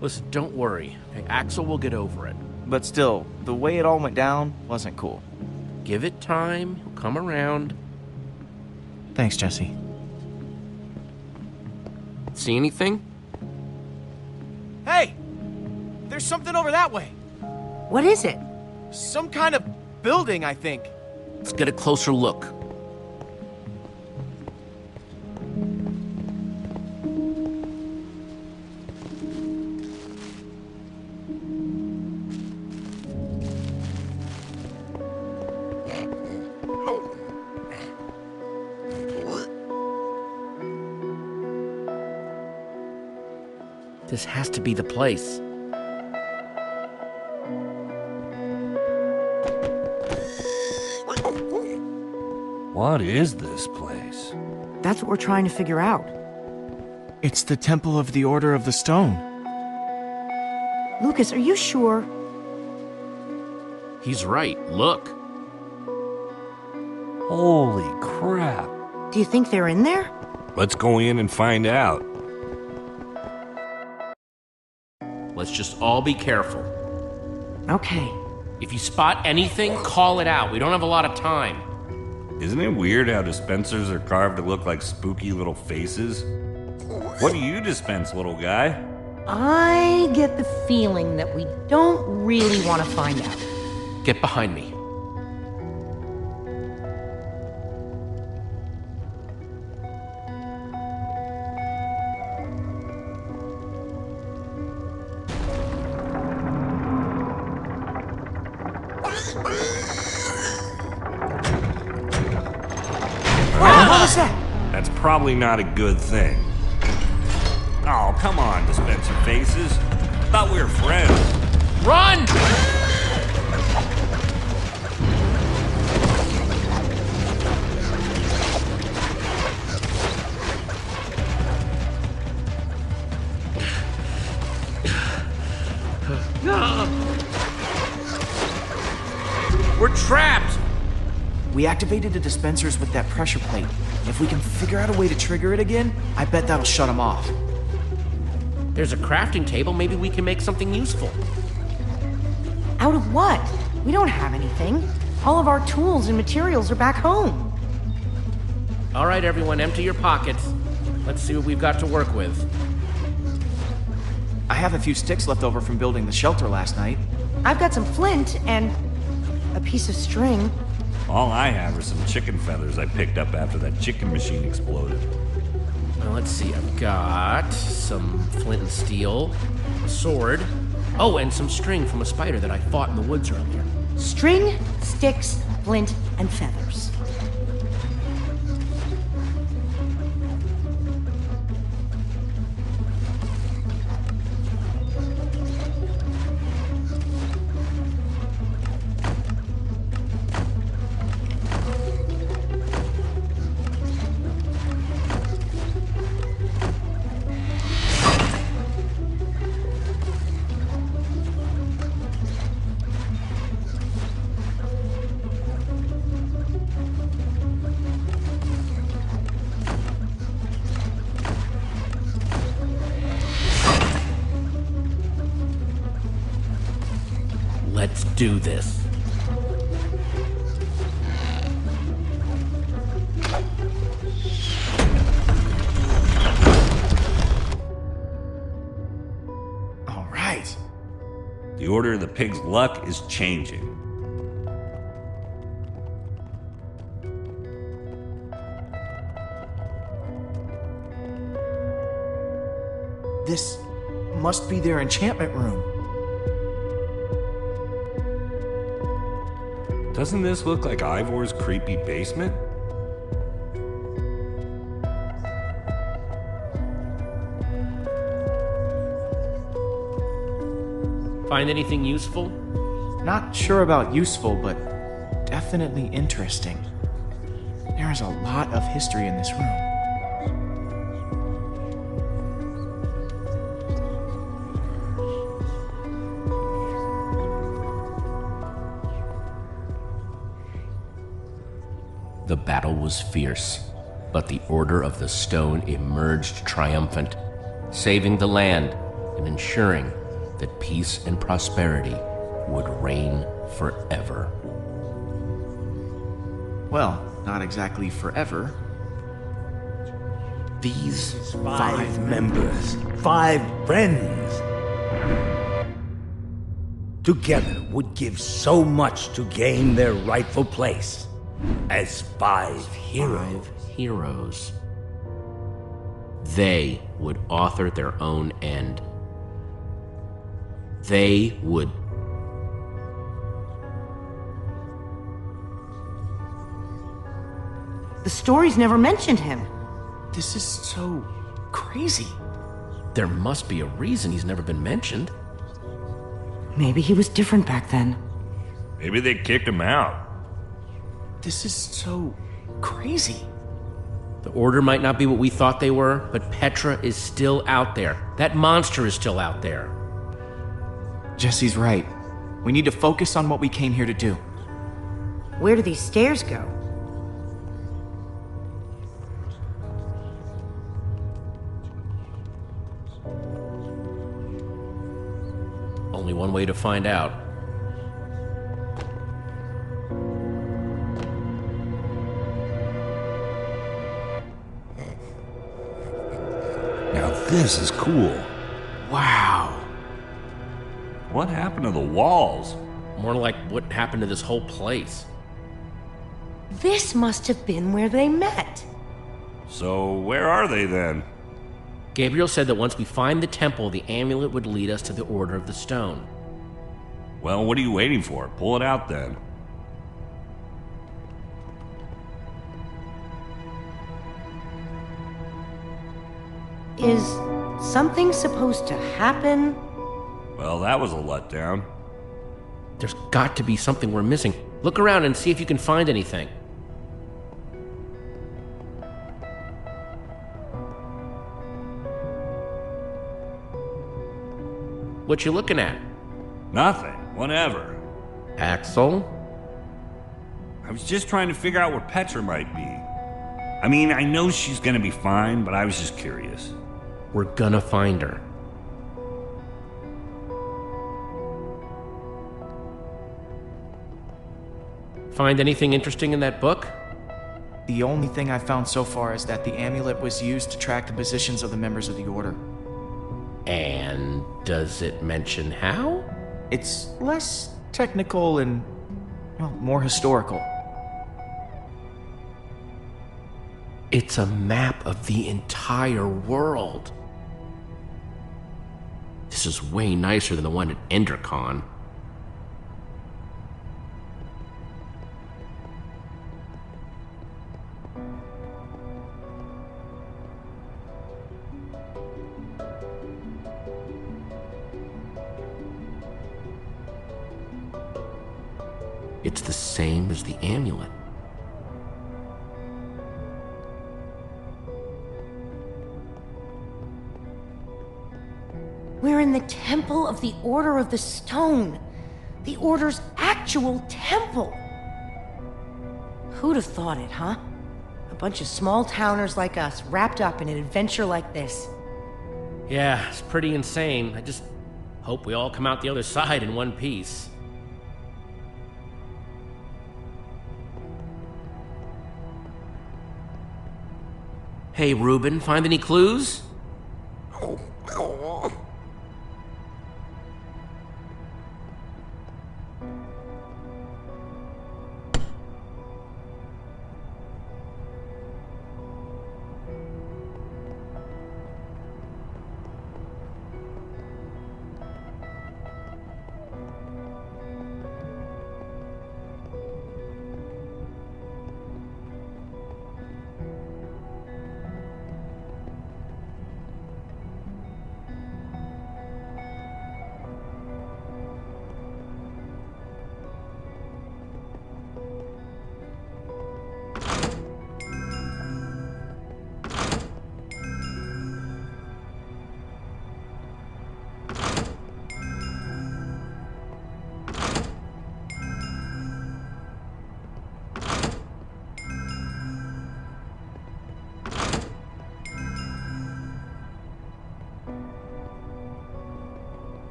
Listen, don't worry. Okay, Axel will get over it. But still, the way it all went down wasn't cool. Give it time. He'll come around. Thanks, Jesse. See anything? Hey! There's something over that way. What is it? Some kind of building, I think. Let's get a closer look. This has to be the place. What is this place? That's what we're trying to figure out. It's the Temple of the Order of the Stone. Lucas, are you sure? He's right. Look. Holy crap. Do you think they're in there? Let's go in and find out. Let's just all be careful. Okay. If you spot anything, call it out. We don't have a lot of time. Isn't it weird how dispensers are carved to look like spooky little faces? What do you dispense, little guy? I get the feeling that we don't really want to find out. Get behind me. What was that? That's probably not a good thing. Oh, come on, dispenser faces. Thought we were friends. Run! We're trapped! We activated the dispensers with that pressure plate. If we can figure out a way to trigger it again, I bet that'll shut them off. There's a crafting table. Maybe we can make something useful. Out of what? We don't have anything. All of our tools and materials are back home. All right, everyone, empty your pockets. Let's see what we've got to work with. I have a few sticks left over from building the shelter last night. I've got some flint and a piece of string. All I have are some chicken feathers I picked up after that chicken machine exploded. Well, let's see. I've got some flint and steel, a sword. Oh, and some string from a spider that I fought in the woods earlier. String, sticks, flint, and feathers. Let's do this. All right. The order of the pig's luck is changing. This must be their enchantment room. Doesn't this look like Ivor's creepy basement? Find anything useful? Not sure about useful, but definitely interesting. There is a lot of history in this room. The battle was fierce, but the Order of the Stone emerged triumphant, saving the land and ensuring that peace and prosperity would reign forever. Well, not exactly forever. These 5 members, 5 friends. Together would give so much to gain their rightful place as 5 heroes. 5 heroes. They would author their own end. They would... The stories never mentioned him. This is so crazy. There must be a reason he's never been mentioned. Maybe he was different back then. Maybe they kicked him out. This is so crazy. The Order might not be what we thought they were, but Petra is still out there. That monster is still out there. Jesse's right. We need to focus on what we came here to do. Where do these stairs go? Only one way to find out. Now this is cool. Wow. What happened to the walls? More like what happened to this whole place. This must have been where they met. So where are they then? Gabriel said that once we find the temple, the amulet would lead us to the Order of the Stone. Well, what are you waiting for? Pull it out then. Is something supposed to happen? Well, that was a letdown. There's got to be something we're missing. Look around and see if you can find anything. What you looking at? Nothing. Whatever. Axel? I was just trying to figure out where Petra might be. I mean, I know she's gonna be fine, but I was just curious. We're gonna find her. Find anything interesting in that book? The only thing I've found so far is that the amulet was used to track the positions of the members of the Order. And does it mention how? It's less technical and, well, more historical. It's a map of the entire world. This is way nicer than the one at EnderCon. It's the same as the amulet. We're in the Temple of the Order of the Stone. The Order's actual temple. Who'd have thought it, huh? A bunch of small towners like us wrapped up in an adventure like this. Yeah, it's pretty insane. I just hope we all come out the other side in one piece. Hey, Reuben, find any clues?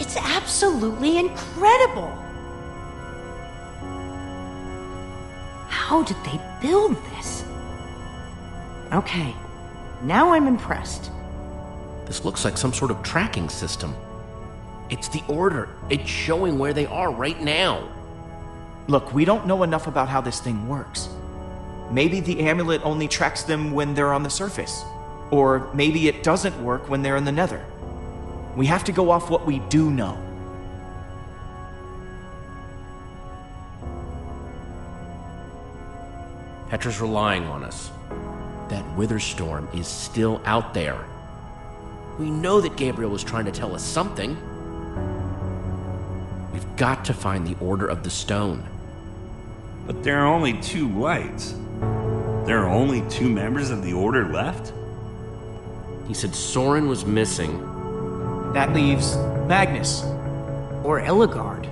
It's absolutely incredible! How did they build this? Okay, now I'm impressed. This looks like some sort of tracking system. It's the Order. It's showing where they are right now. Look, we don't know enough about how this thing works. Maybe the amulet only tracks them when they're on the surface. Or maybe it doesn't work when they're in the Nether. We have to go off what we do know. Petra's relying on us. That wither storm is still out there. We know that Gabriel was trying to tell us something. We've got to find the Order of the Stone. But there are only 2 lights. There are only 2 members of the Order left? He said Soren was missing. That leaves Magnus. Or Ellegard.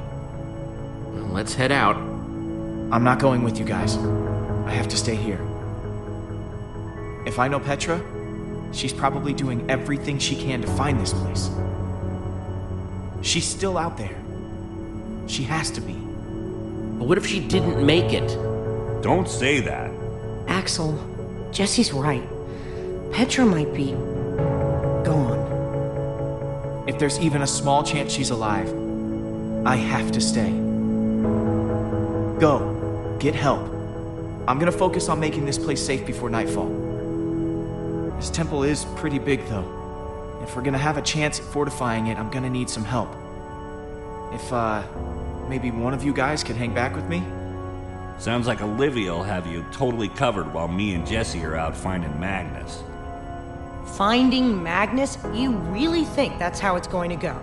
Well, let's head out. I'm not going with you guys. I have to stay here. If I know Petra, she's probably doing everything she can to find this place. She's still out there. She has to be. But what if she didn't make it? Don't say that. Axel, Jesse's right. Petra might be gone. If there's even a small chance she's alive, I have to stay. Go. Get help. I'm gonna focus on making this place safe before nightfall. This temple is pretty big, though. If we're gonna have a chance at fortifying it, I'm gonna need some help. If, maybe one of you guys can hang back with me? Sounds like Olivia will have you totally covered while me and Jesse are out finding Magnus. Finding Magnus? You really think that's how it's going to go?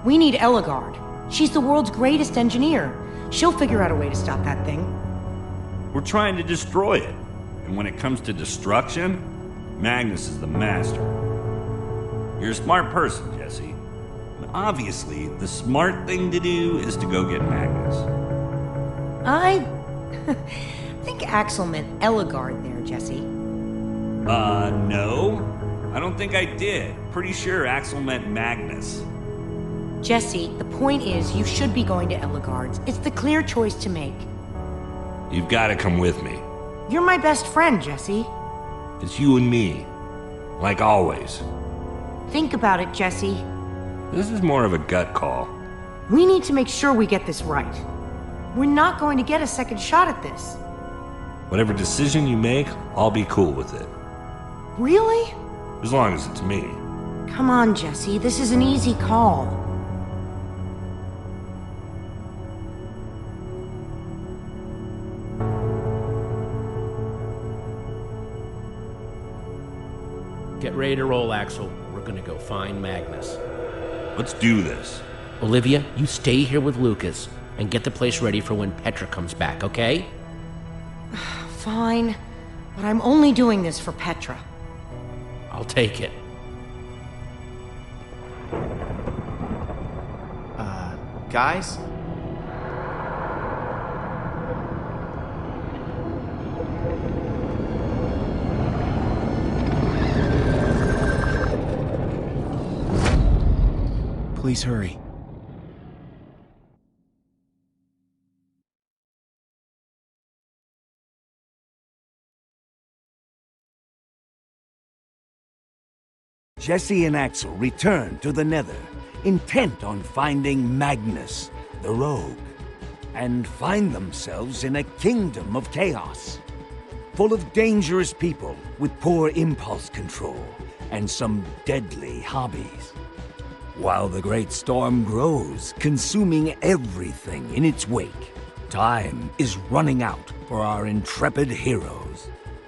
We need Ellegard. She's the world's greatest engineer. She'll figure out a way to stop that thing. We're trying to destroy it. And when it comes to destruction, Magnus is the master. You're a smart person, Jesse. And obviously, the smart thing to do is to go get Magnus. I think Axel meant Ellegard there, Jesse. No. I don't think I did. Pretty sure Axel meant Magnus. Jesse, the point is you should be going to Ellegard's. It's the clear choice to make. You've got to come with me. You're my best friend, Jesse. It's you and me. Like always. Think about it, Jesse. This is more of a gut call. We need to make sure we get this right. We're not going to get a second shot at this. Whatever decision you make, I'll be cool with it. Really? As long as it's me. Come on, Jesse. This is an easy call. Get ready to roll, Axel. We're gonna go find Magnus. Let's do this. Olivia, you stay here with Lucas and get the place ready for when Petra comes back, okay? Fine, but I'm only doing this for Petra. I'll take it. Guys? Please hurry. Jesse and Axel return to the Nether, intent on finding Magnus, the rogue, and find themselves in a kingdom of chaos, full of dangerous people with poor impulse control and some deadly hobbies. While the great storm grows, consuming everything in its wake, time is running out for our intrepid heroes.